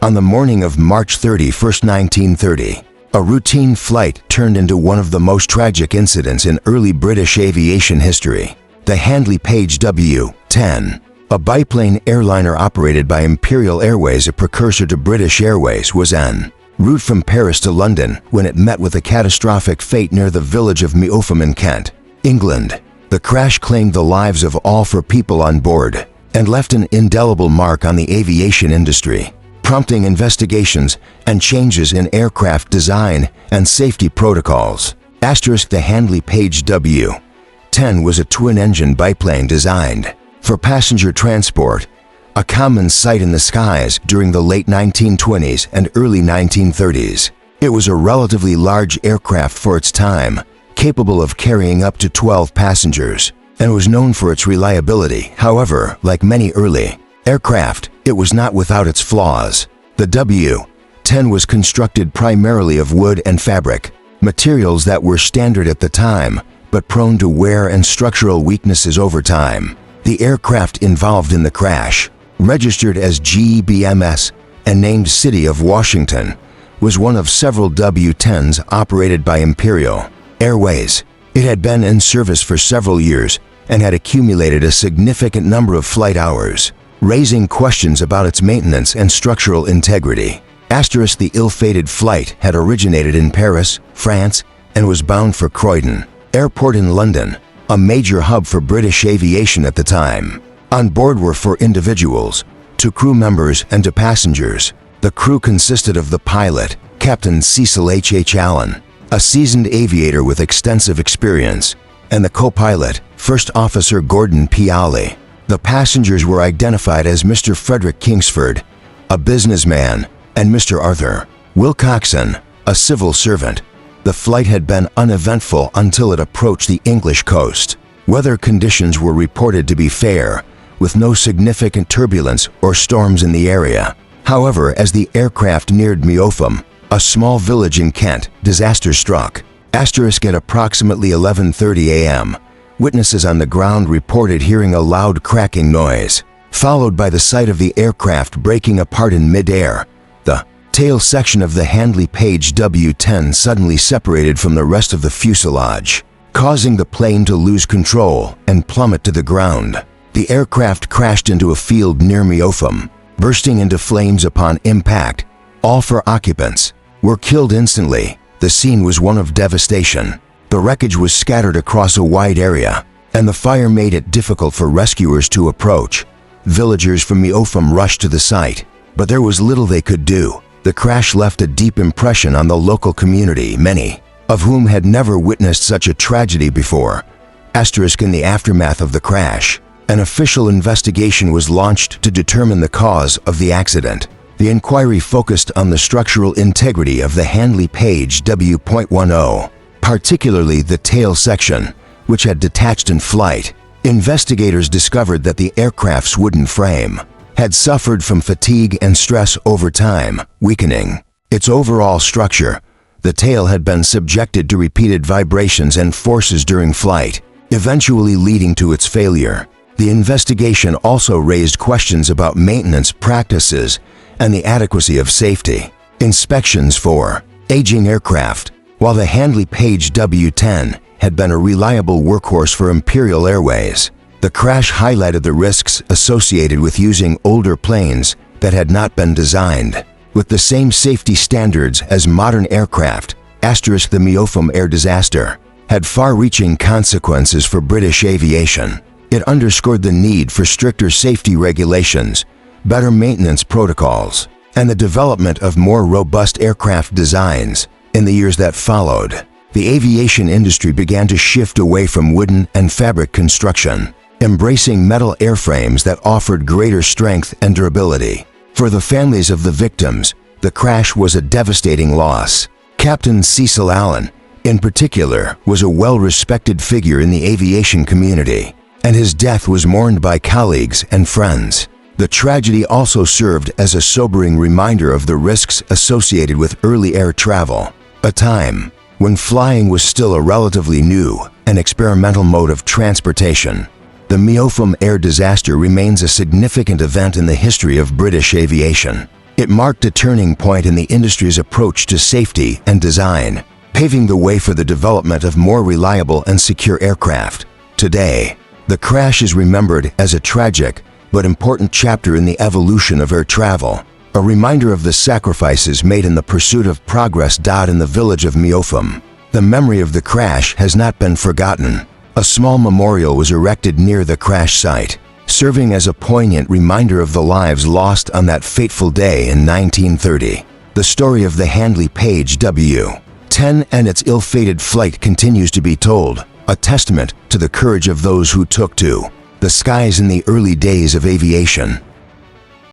On the morning of March 31, 1930, a routine flight turned into one of the most tragic incidents in early British aviation history. The Handley Page W-10, a biplane airliner operated by Imperial Airways, a precursor to British Airways, was en route from Paris to London when it met with a catastrophic fate near the village of Meopham in Kent, England. The crash claimed the lives of all 4 people on board and left an indelible mark on the aviation industry, prompting investigations and changes in aircraft design and safety protocols. The Handley Page W-10 was a twin-engine biplane designed for passenger transport, a common sight in the skies during the late 1920s and early 1930s. It was a relatively large aircraft for its time, capable of carrying up to 12 passengers, and was known for its reliability. However, like many early aircraft, it was not without its flaws. The W-10 was constructed primarily of wood and fabric, materials that were standard at the time, but prone to wear and structural weaknesses over time. The aircraft involved in the crash, registered as GBMS and named City of Washington, was one of several W-10s operated by Imperial Airways. It had been in service for several years and had accumulated a significant number of flight hours, raising questions about its maintenance and structural integrity. The ill-fated flight had originated in Paris, France, and was bound for Croydon Airport in London, a major hub for British aviation at the time. On board were 4 individuals, 2 crew members and 2 passengers. The crew consisted of the pilot, Captain Cecil H. Allen, a seasoned aviator with extensive experience, and the co-pilot, First Officer Gordon P. Alley. The passengers were identified as Mr. Frederick Kingsford, a businessman, and Mr. Arthur Wilcoxon, a civil servant. The flight had been uneventful until it approached the English coast. Weather conditions were reported to be fair, with no significant turbulence or storms in the area. However, as the aircraft neared Meopham, a small village in Kent, disaster struck. At approximately 11:30 a.m., witnesses on the ground reported hearing a loud cracking noise, followed by the sight of the aircraft breaking apart in mid-air. The tail section of the Handley Page W-10 suddenly separated from the rest of the fuselage, causing the plane to lose control and plummet to the ground. The aircraft crashed into a field near Meopham, bursting into flames upon impact. All 4 occupants were killed instantly. The scene was one of devastation. The wreckage was scattered across a wide area, and the fire made it difficult for rescuers to approach. Villagers from Meopham rushed to the site, but there was little they could do. The crash left a deep impression on the local community, many of whom had never witnessed such a tragedy before. In the aftermath of the crash, an official investigation was launched to determine the cause of the accident. The inquiry focused on the structural integrity of the Handley Page W.10, particularly the tail section, which had detached in flight. Investigators discovered that the aircraft's wooden frame had suffered from fatigue and stress over time, weakening its overall structure. The tail had been subjected to repeated vibrations and forces during flight, eventually leading to its failure. The investigation also raised questions about maintenance practices and the adequacy of safety inspections for aging aircraft. While the Handley Page W-10 had been a reliable workhorse for Imperial Airways, the crash highlighted the risks associated with using older planes that had not been designed with the same safety standards as modern aircraft. The Meopham air disaster had far-reaching consequences for British aviation. It underscored the need for stricter safety regulations, better maintenance protocols, and the development of more robust aircraft designs. In the years that followed, the aviation industry began to shift away from wooden and fabric construction, embracing metal airframes that offered greater strength and durability. For the families of the victims, the crash was a devastating loss. Captain Cecil Allen, in particular, was a well-respected figure in the aviation community, and his death was mourned by colleagues and friends. The tragedy also served as a sobering reminder of the risks associated with early air travel, a time when flying was still a relatively new and experimental mode of transportation. The Meopham air disaster remains a significant event in the history of British aviation. It marked a turning point in the industry's approach to safety and design, paving the way for the development of more reliable and secure aircraft. Today, the crash is remembered as a tragic but important chapter in the evolution of air travel, a reminder of the sacrifices made in the pursuit of progress. In the village of Miofum, the memory of the crash has not been forgotten. A small memorial was erected near the crash site, serving as a poignant reminder of the lives lost on that fateful day in 1930. The story of the Handley Page W-10 and its ill-fated flight continues to be told, a testament to the courage of those who took to the skies in the early days of aviation.